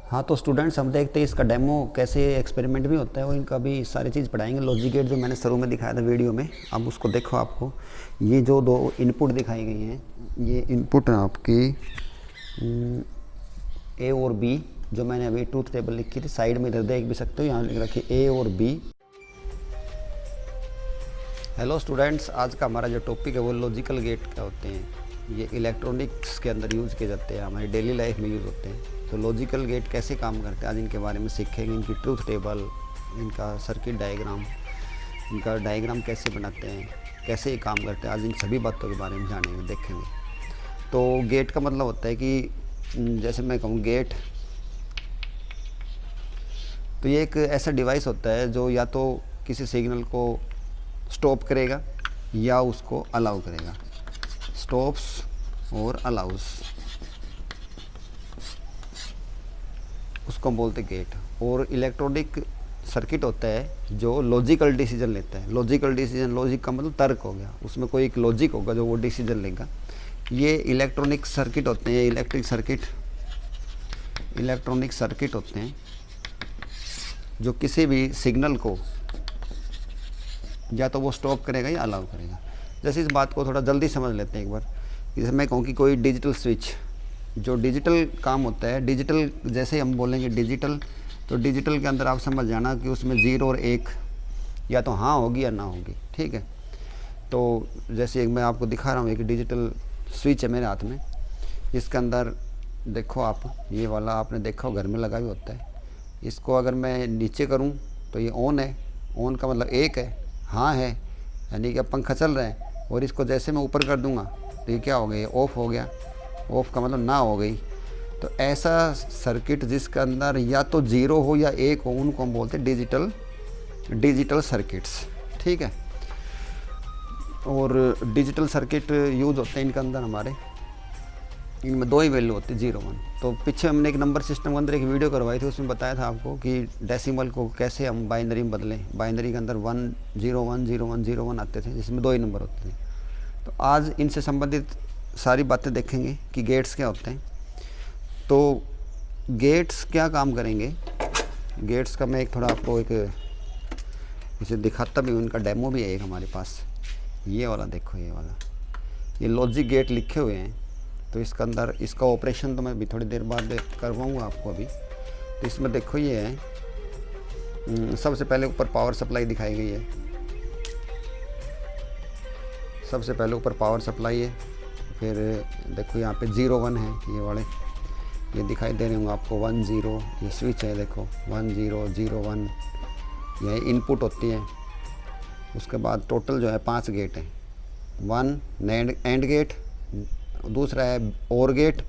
हाँ तो स्टूडेंट्स हम देखते हैं इसका डेमो कैसे एक्सपेरिमेंट भी होता है और इनका भी सारी चीज़ पढ़ाएंगे। लॉजिक गेट जो मैंने शुरू में दिखाया था वीडियो में, अब उसको देखो। आपको ये जो दो इनपुट दिखाई गई हैं, ये इनपुट है आपकी ए और बी। जो मैंने अभी ट्रूथ टेबल लिखी थी, साइड में इधर देख भी सकते हो, यहाँ लिख रखी ए और बी। हेलो स्टूडेंट्स, आज का हमारा जो टॉपिक है वो लॉजिकल गेट क्या होते हैं। ये इलेक्ट्रॉनिक्स के अंदर यूज़ किए जाते हैं, हमारी डेली लाइफ में यूज़ होते हैं। तो लॉजिकल गेट कैसे काम करते हैं आज इनके बारे में सीखेंगे। इनकी ट्रूथ टेबल, इनका सर्किट डायग्राम, इनका डायग्राम कैसे बनाते हैं, कैसे ये काम करते हैं, आज इन सभी बातों के बारे में जानेंगे, देखेंगे। तो गेट का मतलब होता है कि जैसे मैं कहूँ गेट, तो ये एक ऐसा डिवाइस होता है जो या तो किसी सिग्नल को स्टॉप करेगा या उसको अलाउ करेगा। स्टॉप्स और अलाउस, उसको बोलते गेट। और इलेक्ट्रॉनिक सर्किट होता है जो लॉजिकल डिसीजन लेता है। लॉजिकल डिसीजन, लॉजिक का मतलब तर्क हो गया, उसमें कोई एक लॉजिक होगा जो वो डिसीजन लेगा। ये इलेक्ट्रॉनिक सर्किट होते हैं। इलेक्ट्रॉनिक सर्किट होते हैं जो किसी भी सिग्नल को या तो वो स्टॉप करेगा या अलाउ करेगा। जैसे इस बात को थोड़ा जल्दी समझ लेते हैं एक बार। जैसे मैं कहूँ कि कोई डिजिटल स्विच, जो डिजिटल काम होता है, डिजिटल जैसे हम बोलेंगे डिजिटल, तो डिजिटल के अंदर आप समझ जाना कि उसमें 0 और 1 या तो हाँ होगी या ना होगी, ठीक है। तो जैसे एक मैं आपको दिखा रहा हूँ, एक डिजिटल स्विच है मेरे हाथ में। इसके अंदर देखो आप, ये वाला आपने देखा हो घर में लगा भी होता है। इसको अगर मैं नीचे करूँ तो ये ऑन है, ऑन का मतलब 1 है, हाँ है, यानी कि अब पंखा चल रहा है। और इसको जैसे मैं ऊपर कर दूंगा तो ये क्या हो गया, ये ऑफ़ हो गया। ऑफ़ का मतलब ना हो गई। तो ऐसा सर्किट जिसके अंदर या तो 0 हो या 1 हो, उनको हम बोलते हैं डिजिटल सर्किट्स, ठीक है। और डिजिटल सर्किट यूज़ होते हैं इनके अंदर हमारे, इनमें 2 ही वैल्यू होती है, 0 1। तो पीछे हमने एक नंबर सिस्टम के अंदर एक वीडियो करवाई थी, उसमें बताया था आपको कि डेसिमल को कैसे हम बाइनरी में बदलें। बाइनरी के अंदर 1 0 1 0 1 0 1 आते थे, जिसमें 2 ही नंबर होते थे। तो आज इनसे संबंधित सारी बातें देखेंगे कि गेट्स क्या होते हैं। तो गेट्स क्या काम करेंगे, गेट्स का मैं एक थोड़ा आपको एक इसे दिखाता भी हूँ। इनका डेमो भी है एक हमारे पास, ये वाला देखो, ये वाला, ये लॉजिक गेट लिखे हुए हैं। तो इसके अंदर इसका ऑपरेशन तो मैं भी थोड़ी देर बाद करवाऊँगा आपको अभी। तो इसमें देखो ये है, सबसे पहले ऊपर पावर सप्लाई दिखाई गई है। सबसे पहले ऊपर पावर सप्लाई है, फिर देखो यहाँ पे 0 1 है, ये वाले ये दिखाई दे रहे होंगे आपको, 1 0, ये स्विच है देखो, 1 0 0 1, यह इनपुट होती है। उसके बाद टोटल जो है 5 गेट हैं। 1 एंड गेट, दूसरा है और गेट,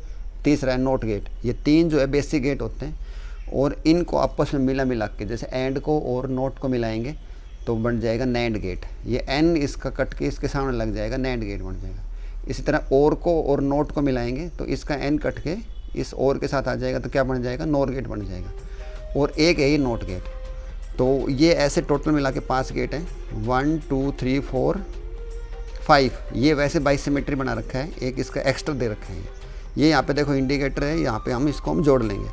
तीसरा है नोट गेट। ये 3 जो है बेसिक गेट होते हैं। और इनको आपस में मिला के, जैसे एंड को और नोट को मिलाएंगे तो बन जाएगा नैंड गेट। ये एन इसका कट के इसके सामने लग जाएगा, नैंड गेट बन जाएगा। इसी तरह और को और नोट को मिलाएंगे तो इसका एन कट के इस और के साथ आ जाएगा, तो क्या बन जाएगा, नोर गेट बन जाएगा। और एक है ये नोट गेट। तो ये ऐसे टोटल मिला के 5 गेट हैं, 1 2 3 4 5। ये वैसे बाइसिमेट्री बना रखा है, एक इसका एक्स्ट्रा दे रखा है। ये यहाँ पे देखो इंडिकेटर है, यहाँ पे हम इसको जोड़ लेंगे।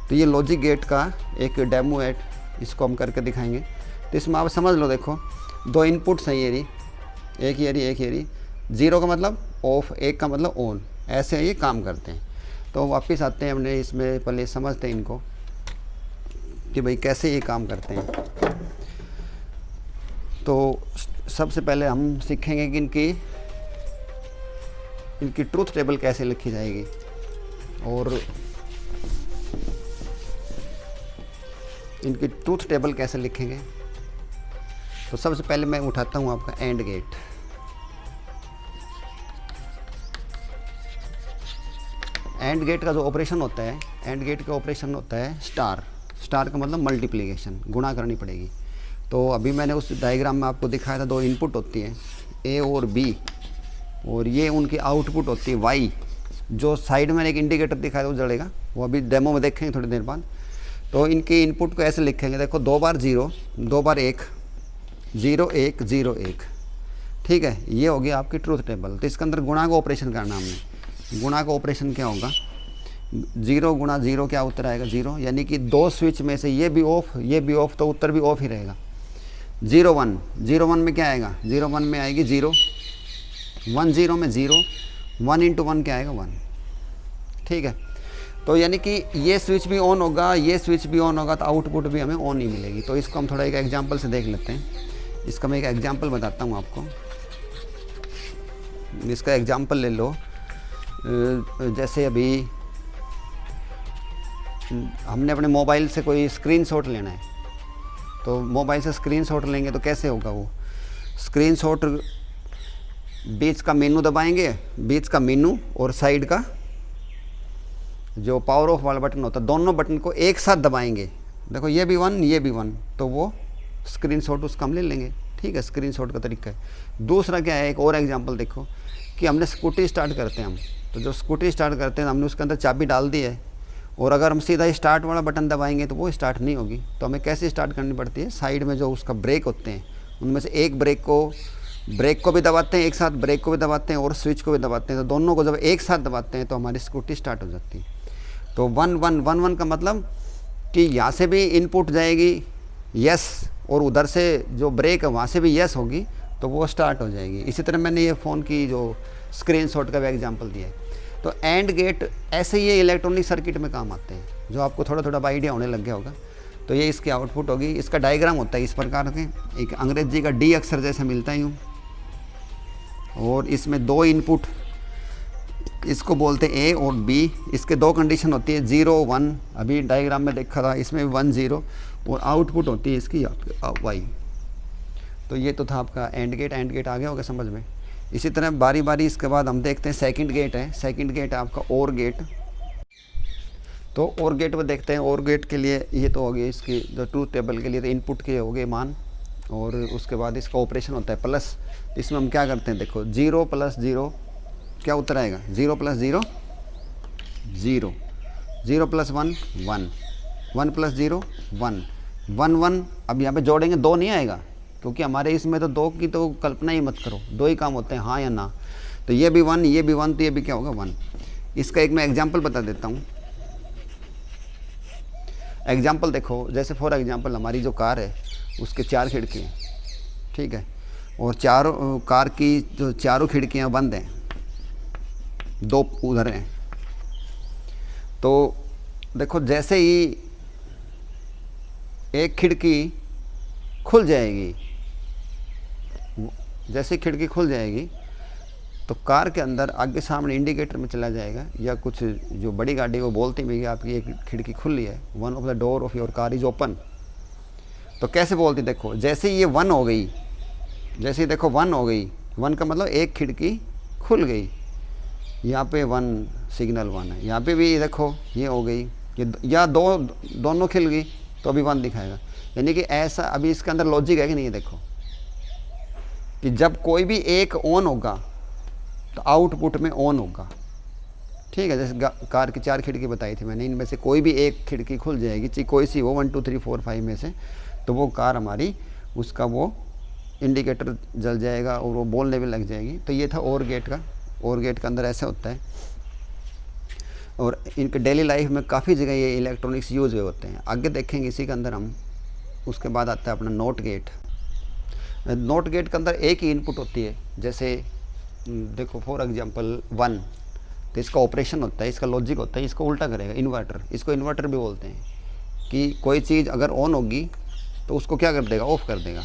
तो ये लॉजिक गेट का एक डेमो है, इसको हम करके दिखाएंगे। तो इसमें आप समझ लो, देखो 2 इनपुट्स हैं, ये रही, एक ये रही, एक ये रही। 0 का मतलब ऑफ, 1 का मतलब ऑन, ऐसे ये काम करते हैं। तो वापस आते हैं हमने इसमें, पहले समझते हैं इनको कि भाई कैसे ये काम करते हैं। तो सबसे पहले हम सीखेंगे कि इनकी ट्रूथ टेबल कैसे लिखी जाएगी। और इनकी ट्रूथ टेबल कैसे लिखेंगे, तो सबसे पहले मैं उठाता हूँ आपका एंड गेट। एंड गेट का जो ऑपरेशन होता है, एंड गेट का ऑपरेशन होता है स्टार। स्टार का मतलब मल्टीप्लिकेशन, गुणा करनी पड़ेगी। तो अभी मैंने उस डायग्राम में आपको दिखाया था, 2 इनपुट होती हैं, ए और बी, और ये उनकी आउटपुट होती है वाई। जो साइड में एक इंडिकेटर दिखाया था वो जड़ेगा, वो अभी डेमो में देखेंगे थोड़ी देर बाद। तो इनके इनपुट को ऐसे लिखेंगे, देखो 2 बार 0, 2 बार 1, 0 1 0 1, ठीक है। ये हो गया आपकी ट्रूथ टेबल। तो इसके अंदर गुणा का ऑपरेशन करना हमने। गुणा का ऑपरेशन क्या होगा, 0 गुणा 0 क्या उत्तर आएगा 0, यानी कि दो स्विच में से ये भी ऑफ तो उत्तर भी ऑफ ही रहेगा। 0 1, 0 1 में क्या आएगा 0 1 में आएगी 0, 1 0 में 0, 1 इंटू 1 क्या आएगा 1। ठीक है, तो यानी कि ये स्विच भी ऑन होगा, ये स्विच भी ऑन होगा, तो आउटपुट भी हमें ऑन ही मिलेगी। तो इसको हम थोड़ा एक एग्जांपल से देख लेते हैं। इसका मैं एक एग्जांपल बताता हूँ आपको। इसका एग्जांपल ले लो, जैसे अभी हमने अपने मोबाइल से कोई स्क्रीनशॉट लेना है, तो मोबाइल से स्क्रीनशॉट लेंगे तो कैसे होगा वो स्क्रीनशॉट, बीच का मेनू दबाएंगे, बीच का मेनू और साइड का जो पावर ऑफ वाला बटन होता है, दोनों बटन को एक साथ दबाएंगे। देखो ये भी 1 ये भी 1, तो वो स्क्रीनशॉट उसका हम ले लेंगे। ठीक है, स्क्रीनशॉट का तरीका है। दूसरा क्या है, एक और एग्जांपल देखो कि हमने स्कूटी स्टार्ट करते हैं हम, तो जो स्कूटी स्टार्ट करते हैं हमने उसके अंदर चाबी डाल दी है, और अगर हम सीधा स्टार्ट वाला बटन दबाएंगे तो वो स्टार्ट नहीं होगी। तो हमें कैसे स्टार्ट करनी पड़ती है, साइड में जो उसका ब्रेक होते हैं उनमें से एक ब्रेक को भी दबाते हैं एक साथ, ब्रेक को भी दबाते हैं और स्विच को भी दबाते हैं। तो दोनों को जब एक साथ दबाते हैं तो हमारी स्कूटी स्टार्ट हो जाती है। तो 1 1 1 1 का मतलब कि यहाँ से भी इनपुट जाएगी यस, और उधर से जो ब्रेक है वहाँ से भी यस होगी, तो वो स्टार्ट हो जाएगी। इसी तरह मैंने ये फ़ोन की जो स्क्रीनशॉट का भी एग्जांपल दिया है। तो एंड गेट ऐसे ही ये इलेक्ट्रॉनिक सर्किट में काम आते हैं, जो आपको थोड़ा थोड़ा आइडिया होने लग गया होगा। तो ये इसकी आउटपुट होगी। इसका डायग्राम होता है इस प्रकार के, एक अंग्रेजी का डी अक्षर जैसे मिलता है यूँ, और इसमें दो इनपुट, इसको बोलते हैं ए और बी। इसके दो कंडीशन होती है 0 1, अभी डायग्राम में देखा था, इसमें 1 0, और आउटपुट होती है इसकी वाई। तो ये तो था आपका एंड गेट। एंड गेट आ गया होगा समझ में। इसी तरह बारी बारी इसके बाद हम देखते हैं सेकंड गेट है। सेकंड गेट है आपका और गेट। तो और गेट में देखते हैं। और गेट के लिए ये तो हो गई इसकी जो ट्रूथ टेबल के लिए तो इनपुट के हो गए मान, और उसके बाद इसका ऑपरेशन होता है प्लस। इसमें हम क्या करते हैं, देखो 0 + 0 क्या उत्तर आएगा, 0 + 0 0, 0 + 1 1, 1 + 0 1, 1 1। अब यहाँ पे जोड़ेंगे 2 नहीं आएगा, क्योंकि हमारे इसमें तो 2 की तो कल्पना ही मत करो, 2 ही काम होते हैं, हाँ या ना। तो ये भी 1 ये भी 1, तो ये भी क्या होगा 1। इसका एक मैं एग्जांपल बता देता हूँ। एग्जांपल देखो, जैसे फॉर एग्जांपल हमारी जो कार है उसके 4 खिड़की हैं, ठीक है, और चारों कार की जो चारों खिड़कियाँ बंद हैं, 2 उधर हैं। तो देखो जैसे ही एक खिड़की खुल जाएगी, जैसे खिड़की खुल जाएगी तो कार के अंदर आगे सामने इंडिकेटर में चला जाएगा, या कुछ जो बड़ी गाड़ी वो बोलती भी आपकी एक खिड़की खुली है, 1 of the door of your car is open. तो कैसे बोलती, देखो जैसे ये 1 हो गई, जैसे देखो 1 हो गई, 1 का मतलब एक खिड़की खुल गई, यहाँ पे 1 सिग्नल 1 है, यहाँ पे भी देखो ये हो गई, ये या दोनों खिल गई तो अभी 1 दिखाएगा। यानी कि ऐसा अभी इसके अंदर लॉजिक है कि नहीं, देखो कि जब कोई भी एक ऑन होगा तो आउटपुट में ऑन होगा, ठीक है। जैसे कार की 4 खिड़की बताई थी मैंने, इनमें से कोई भी एक खिड़की खुल जाएगी, चाहे कोई सी वो 1 2 3 4 5 में से, तो वो कार हमारी उसका वो इंडिकेटर जल जाएगा और वो बोलने भी लग जाएगी। तो ये था और गेट का। और गेट के अंदर ऐसा होता है, और इनके डेली लाइफ में काफ़ी जगह ये इलेक्ट्रॉनिक्स यूज हुए होते हैं। आगे देखेंगे इसी के अंदर हम। उसके बाद आता है अपना नोट गेट। नोट गेट के अंदर एक ही इनपुट होती है, जैसे देखो फॉर एग्जांपल 1, तो इसका ऑपरेशन होता है, इसका लॉजिक होता है, इसको उल्टा करेगा इन्वर्टर। इसको इन्वर्टर भी बोलते हैं कि कोई चीज़ अगर ऑन होगी तो उसको क्या कर देगा, ऑफ़ कर देगा,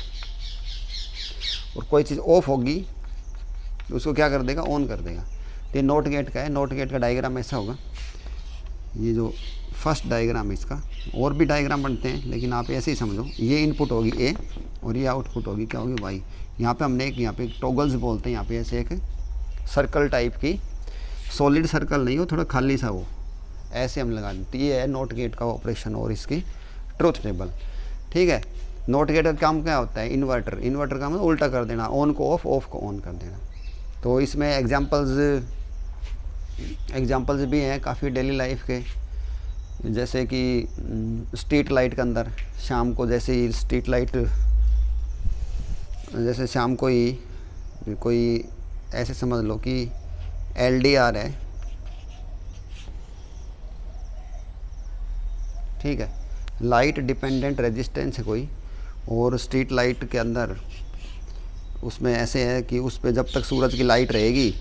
और कोई चीज़ ऑफ होगी तो उसको क्या कर देगा, ऑन कर देगा। तो ये नोट गेट का है। नोट गेट का डायग्राम ऐसा होगा, ये जो फर्स्ट डायग्राम है इसका, और भी डायग्राम बनते हैं लेकिन आप ऐसे ही समझो। ये इनपुट होगी ए और ये आउटपुट होगी क्या होगी, वाई। यहाँ पे हमने एक, यहाँ पे टॉगल्स बोलते हैं, यहाँ पे ऐसे एक सर्कल टाइप की, सॉलिड सर्कल नहीं हो, थोड़ा खाली सा हो, ऐसे हम लगा देते। ये है नोट गेट का ऑपरेशन और इसकी ट्रूथ टेबल, ठीक है। नोट गेट का काम क्या होता है, इन्वर्टर। इन्वर्टर का मतलब उल्टा कर देना, ऑन को ऑफ, ऑफ को ऑन कर देना। तो इसमें एग्जांपल्स भी हैं काफ़ी डेली लाइफ के, जैसे कि स्ट्रीट लाइट के अंदर शाम को, जैसे ही स्ट्रीट लाइट, जैसे शाम को ही कोई ऐसे समझ लो कि LDR है, ठीक है। लाइट डिपेंडेंट रेजिस्टेंस है कोई, और स्ट्रीट लाइट के अंदर उसमें ऐसे है कि उस पर जब तक सूरज की लाइट रहेगी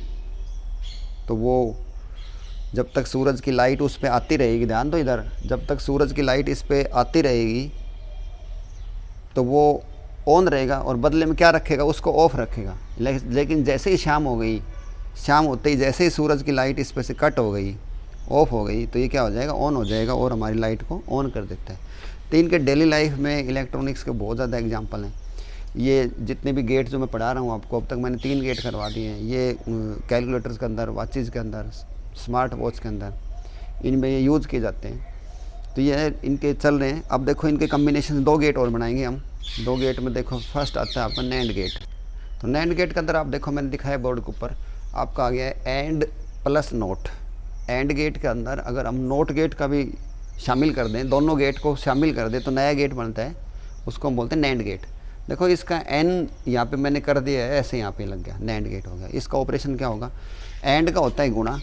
तो वो, जब तक सूरज की लाइट उस पर आती रहेगी, ध्यान दो इधर, जब तक सूरज की लाइट इस पर आती रहेगी तो वो ऑन रहेगा, और बदले में क्या रखेगा, उसको ऑफ रखेगा। लेकिन जैसे ही शाम हो गई, शाम होते ही जैसे ही सूरज की लाइट इस पर से कट हो गई, ऑफ हो गई, तो ये क्या हो जाएगा, ऑन हो जाएगा और हमारी लाइट को ऑन कर देता है। तो इनके डेली लाइफ में इलेक्ट्रॉनिक्स के बहुत ज़्यादा एग्जांपल हैं। ये जितने भी गेट जो मैं पढ़ा रहा हूँ आपको, अब तक मैंने 3 गेट करवा दिए हैं। ये कैलकुलेटर्स के अंदर, वॉचेज़ के अंदर, स्मार्ट वॉच के अंदर, इनमें ये यूज़ किए जाते हैं। तो ये इनके चल रहे हैं। अब देखो इनके कम्बिनेशन 2 गेट और बनाएंगे हम। 2 गेट में देखो फर्स्ट आता है आपका नैंड गेट। तो नैंड गेट के अंदर आप देखो, मैंने दिखाया बोर्ड के ऊपर आपका आ गया है and plus note. And gate के अंदर अगर हम नोट गेट का भी शामिल कर दें, दोनों गेट को शामिल कर दें, तो नया गेट बनता है, उसको हम बोलते हैं नैंड गेट। देखो इसका एन यहाँ पे मैंने कर दिया है, ऐसे यहाँ पे लग गया, नैंड गेट हो गया। इसका ऑपरेशन क्या होगा, एंड का होता है गुणा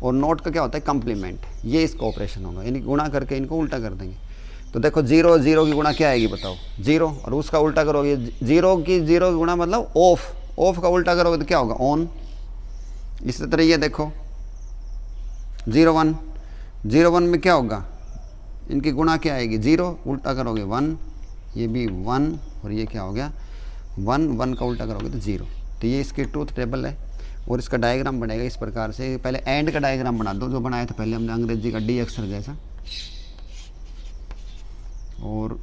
और नोट का क्या होता है कंप्लीमेंट। ये इसका ऑपरेशन होगा, यानी गुणा करके इनको उल्टा कर देंगे। तो देखो 0 0 की गुणा क्या आएगी बताओ, 0, और उसका उल्टा करोगे 0 की गुणा मतलब ऑफ, ऑफ का उल्टा करोगे तो क्या होगा, ऑन। इसी तरह ये देखो 0 1, 0 1 में क्या होगा, इनकी गुणा क्या आएगी, 0, उल्टा करोगे 1, ये भी 1, और ये क्या हो गया 1, 1 का उल्टा करोगे तो 0। तो ये इसकी ट्रूथ टेबल है, और इसका डायग्राम बनेगा इस प्रकार से। पहले एंड का डायग्राम बना दो, जो बनाया था पहले हमने अंग्रेजी का डी अक्षर जैसा, और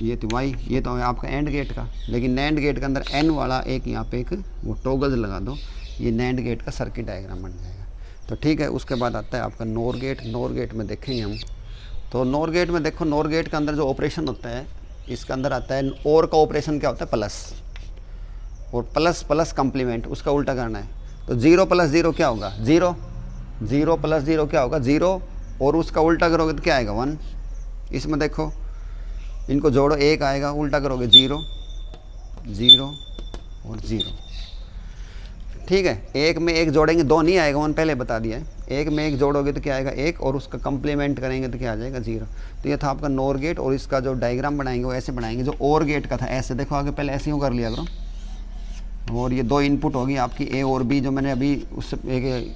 ये तो वाई, ये तो है आपका एंड गेट का। लेकिन नैंड गेट के अंदर एन वाला एक यहाँ पे एक वो टॉगल्स लगा दो, ये नैंड गेट का सर्किट डायग्राम बन जाएगा। तो ठीक है, उसके बाद आता है आपका नोर गेट। नोर गेट में देखेंगे हम। तो नोर गेट में देखो, नोर गेट के अंदर जो ऑपरेशन होता है, इसके अंदर आता है और का ऑपरेशन क्या होता है, प्लस, और प्लस प्लस कंप्लीमेंट, उसका उल्टा करना है। तो 0 + 0 क्या होगा, 0, 0 + 0 क्या होगा, 0, और उसका उल्टा करोगे तो क्या आएगा, 1। इसमें देखो इनको जोड़ो, 1 आएगा, उल्टा करोगे 0, 0 और 0। ठीक है, 1 में 1 जोड़ेंगे 2 नहीं आएगा, 1 पहले बता दिया है। 1 में 1 जोड़ोगे तो क्या आएगा, 1, और उसका कंप्लीमेंट करेंगे तो क्या आ जाएगा, 0। तो ये था आपका नोर गेट, और इसका जो डायग्राम बनाएंगे वो ऐसे बनाएंगे। जो और गेट का था ऐसे, देखो आगे पहले ऐसे ही कर लिया करो। और ये 2 इनपुट होगी आपकी ए और बी, जो मैंने अभी उस एक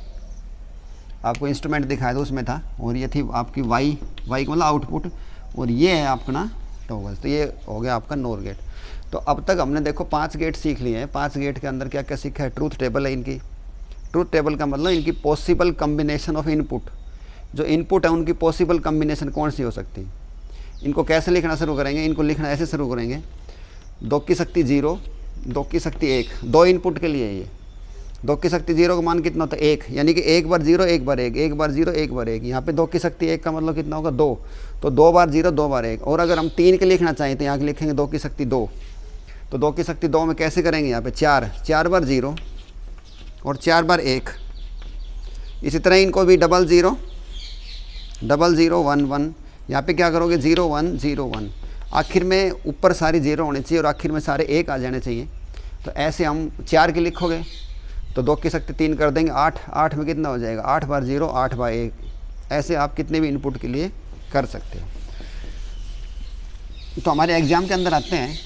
आपको इंस्ट्रूमेंट दिखाया था उसमें था। और ये थी आपकी वाई का मतलब आउटपुट, और ये है आपका टॉगल्स। तो ये हो गया आपका नोर गेट। तो अब तक हमने देखो 5 गेट सीख लिए हैं। 5 गेट के अंदर क्या क्या सीखा है, ट्रूथ टेबल है इनकी। ट्रूथ टेबल का मतलब इनकी पॉसिबल कम्बिनेशन ऑफ इनपुट, जो इनपुट है उनकी पॉसिबल कम्बिनेशन कौन सी हो सकती है। इनको कैसे लिखना शुरू करेंगे, इनको लिखना ऐसे शुरू करेंगे, 2 की शक्ति 0, 2 की शक्ति 1, 2 इनपुट के लिए ये 2 की शक्ति 0 का मान कितना होता है, 1, यानी कि 1 बार 0 1 बार 1, 1 बार 0 1 बार 1। यहाँ पे 2 की शक्ति 1 का मतलब कितना होगा, 2, तो 2 बार 0 2 बार 1। और अगर हम 3 के लिखना चाहें तो यहाँ लिखेंगे 2 की शक्ति 2, तो 2 की शक्ति 2 में कैसे करेंगे, यहाँ पे 4, 4 बार 0 और 4 बार 1। इसी तरह इनको भी 0 0 0 1 1, यहाँ पे क्या करोगे 0 1 0 1। आखिर में ऊपर सारी 0 होने चाहिए और आखिर में सारे 1 आ जाने चाहिए। तो ऐसे हम 4 के लिखोगे तो 2 की शक्ति 3 कर देंगे 8, 8 में कितना हो जाएगा, 8 बार 0 8 बार 1। ऐसे आप कितने भी इनपुट के लिए कर सकते हो। तो हमारे एग्ज़ाम के अंदर आते हैं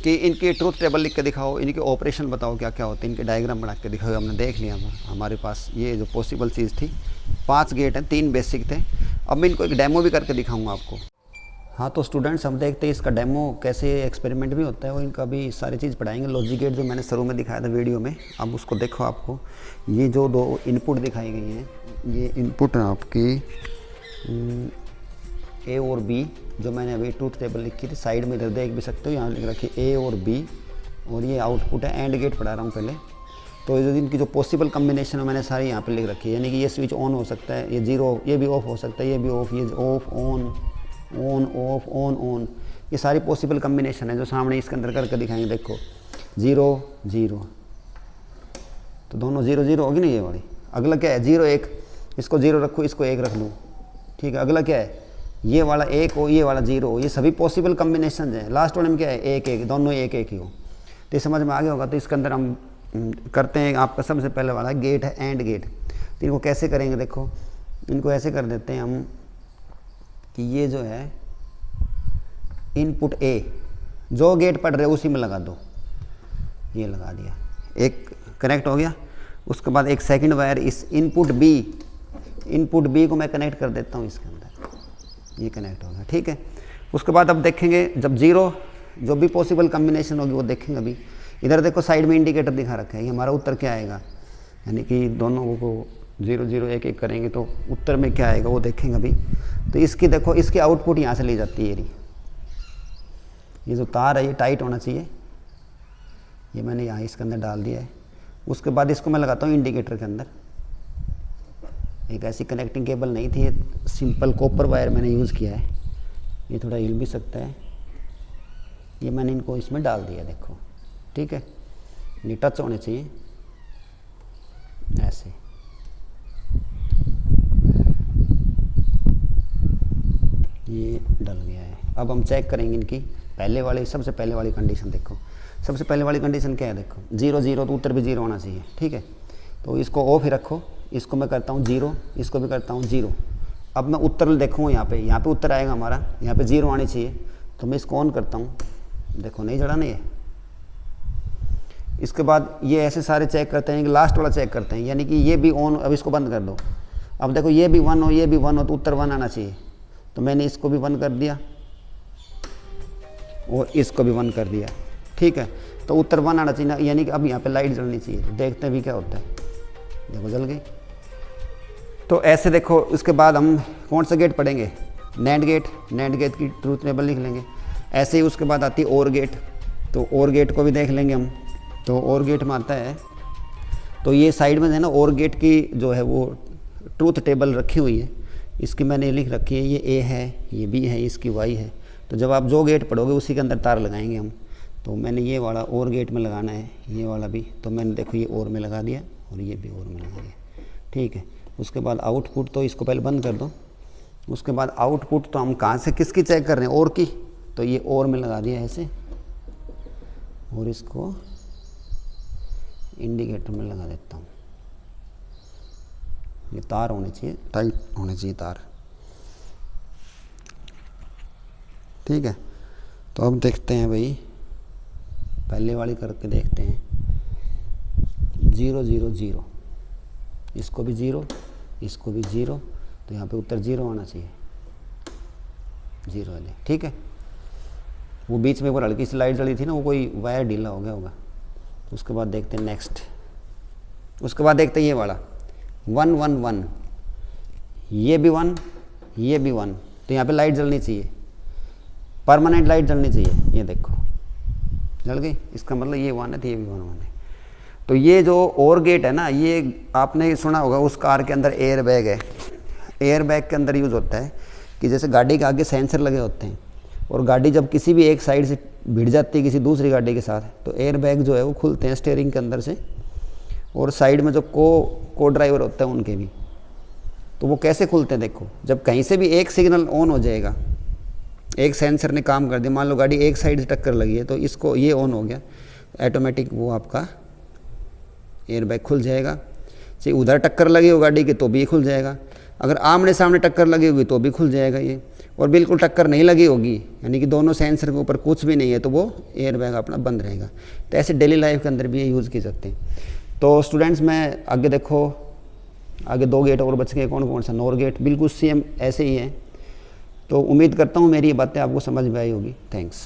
कि इनकी ट्रूथ टेबल लिख के दिखाओ, इनके ऑपरेशन बताओ क्या क्या होते हैं, इनके डायग्राम बना के दिखाओ। हमने देख लिया, हमारे पास ये जो पॉसिबल चीज़ थी। 5 गेट हैं, 3 बेसिक थे। अब मैं इनको एक डेमो भी करके दिखाऊंगा आपको। हाँ, तो स्टूडेंट्स हम देखते हैं इसका डेमो कैसे, एक्सपेरिमेंट भी होता है, और इनका भी सारी चीज़ पढ़ाएंगे। लॉजिक गेट जो मैंने शुरू में दिखाया था वीडियो में, अब उसको देखो। आपको ये जो 2 इनपुट दिखाई गई हैं, ये इनपुट है आपकी ए और बी, जो मैंने अभी ट्रूथ टेबल लिखी थी, साइड में इधर देख भी सकते हो, यहाँ लिख रखी ए और बी, और ये आउटपुट है। एंड गेट पढ़ा रहा हूँ पहले। तो इनकी जो पॉसिबल कम्बिनेशन है मैंने सारी यहाँ पे लिख रखी है, यानी कि ये स्विच ऑन हो सकता है, ये 0, ये भी ऑफ हो सकता है, ये भी ऑफ, ये of on on off on on, ये सारी पॉसिबल कम्बिनेशन है जो सामने इसके अंदर करके दिखाएंगे। देखो 0 0, तो दोनों 0 0 होगी ना ये वाली। अगला क्या है 0 1, इसको 0 रखो, इसको 1 रख लूँ, ठीक है। अगला क्या है, ये वाला 1 हो, ये वाला 0 हो, ये सभी पॉसिबल कम्बिनेशन हैं। लास्ट वाले में क्या है 1 1, दोनों 1 1 ही हो। तो ये समझ में आ गया होगा। तो इसके अंदर हम करते हैं, आपका सबसे पहले वाला गेट है एंड गेट। तो इनको कैसे करेंगे, देखो इनको ऐसे कर देते हैं हम कि ये जो है इनपुट ए, जो गेट पढ़ रहे उसी में लगा दो। ये लगा दिया, एक कनेक्ट हो गया। उसके बाद एक सेकंड वायर इस इनपुट बी को मैं कनेक्ट कर देता हूँ इसके अंदर, ये कनेक्ट हो गया, ठीक है। उसके बाद अब देखेंगे जब जीरो, जो भी पॉसिबल कम्बिनेशन होगी वो देखेंगे। अभी इधर देखो साइड में इंडिकेटर दिखा रखा है, ये हमारा उत्तर क्या आएगा, यानी कि दोनों को 0 0 1 1 करेंगे तो उत्तर में क्या आएगा वो देखेंगे अभी। तो इसकी देखो, इसकी आउटपुट यहाँ से ली जाती है। ये जो तार है ये टाइट होना चाहिए, ये मैंने यहाँ इसके अंदर डाल दिया है। उसके बाद इसको मैं लगाता हूँ इंडिकेटर के अंदर। एक ऐसी कनेक्टिंग केबल नहीं थी, ये सिंपल कॉपर वायर मैंने यूज़ किया है। ये थोड़ा हिल भी सकता है, ये मैंने इनको इसमें डाल दिया, देखो, ठीक है। ये टच होने चाहिए ऐसे। ये डल गया है। अब हम चेक करेंगे इनकी पहले वाली, सबसे पहले वाली कंडीशन देखो। सबसे पहले वाली कंडीशन क्या है, देखो 0 0 तो उत्तर भी 0 होना चाहिए, ठीक है। तो इसको ऑफ ही रखो, इसको मैं करता हूँ 0, इसको भी करता हूँ 0। अब मैं उत्तर देखूँ यहाँ पे उत्तर आएगा हमारा, यहाँ पे 0 आनी चाहिए। तो मैं इसको ऑन करता हूँ, देखो नहीं जड़ा नहीं है। इसके बाद ये ऐसे सारे चेक करते हैं, लास्ट वाला चेक करते हैं, यानी कि ये भी ऑन। अब इसको बंद कर दो। अब देखो ये भी 1 हो, ये भी 1 हो, तो उत्तर 1 आना चाहिए। तो मैंने इसको भी 1 कर दिया और इसको भी 1 कर दिया, ठीक है। तो उत्तर 1 आना चाहिए ना, यानी कि अब यहाँ पे लाइट जलनी चाहिए। तो देखते हैं भी क्या होता है, देखो जल गई। तो ऐसे देखो। उसके बाद हम कौन सा गेट पढ़ेंगे, नैंड गेट की ट्रूथ टेबल लिख लेंगे। ऐसे ही उसके बाद आती है और गेट, तो और गेट को भी देख लेंगे हम। तो और गेट में आता है, तो ये साइड में है ना और गेट की जो है वो ट्रूथ टेबल रखी हुई है। इसकी मैंने लिख रखी है, ये ए है, ये बी है, इसकी वाई है। तो जब आप जो गेट पढ़ोगे उसी के अंदर तार लगाएंगे हम। तो मैंने ये वाला और गेट में लगाना है, ये वाला भी। तो मैंने देखो ये और में लगा दिया और ये भी और में लगा दिया, ठीक है। उसके बाद आउटपुट, तो इसको पहले बंद कर दो। उसके बाद आउटपुट तो हम कहाँ से किसकी चेक कर रहे हैं, और की। तो ये और में लगा दिया ऐसे, और इसको इंडिकेटर में लगा देता हूँ। ये तार होने चाहिए, टाइट होने चाहिए तार, ठीक है। तो अब देखते हैं भाई, पहले वाली करके देखते हैं। 0 0 0, इसको भी 0, इसको भी 0। तो यहाँ पे उत्तर 0 आना चाहिए, 0 वाले, ठीक है। वो बीच में वो हल्की सी लाइट जली थी ना, वो कोई वायर ढीला हो गया होगा। उसके बाद देखते हैं नेक्स्ट। उसके बाद देखते हैं ये वाला 1 1 1, ये भी 1, ये भी 1। तो यहाँ पे लाइट जलनी चाहिए, परमानेंट लाइट जलनी चाहिए। ये देखो जल गई, इसका मतलब ये 1 है तो ये भी 1 1 है। तो ये जो और गेट है ना, ये आपने सुना होगा उस कार के अंदर एयर बैग है। एयर बैग के अंदर यूज़ होता है कि जैसे गाड़ी के आगे सेंसर लगे होते हैं, और गाड़ी जब किसी भी एक साइड से भिड़ जाती है किसी दूसरी गाड़ी के साथ, तो एयर बैग जो है वो खुलते हैं स्टीयरिंग के अंदर से, और साइड में जो को ड्राइवर होता है उनके भी। तो वो कैसे खुलते हैं, देखो जब कहीं से भी एक सिग्नल ऑन हो जाएगा, एक सेंसर ने काम कर दिया, मान लो गाड़ी एक साइड से टक्कर लगी है, तो इसको ये ऑन हो गया, ऑटोमेटिक वो आपका एयर बैग खुल जाएगा। चाहे उधर टक्कर लगी हो गाड़ी के तो भी ये खुल जाएगा, अगर आमने सामने टक्कर लगी होगी तो भी खुल जाएगा ये, और बिल्कुल टक्कर नहीं लगी होगी यानी कि दोनों सेंसर के ऊपर कुछ भी नहीं है तो वो एयर बैग अपना बंद रहेगा। तो ऐसे डेली लाइफ के अंदर भी ये यूज़ किए सकते हैं। तो स्टूडेंट्स मैं आगे देखो, आगे 2 गेट और बच गए, कौन कौन सा, नॉर गेट बिल्कुल सेम ऐसे ही है। तो उम्मीद करता हूँ मेरी ये बातें आपको समझ में आई होगी। थैंक्स।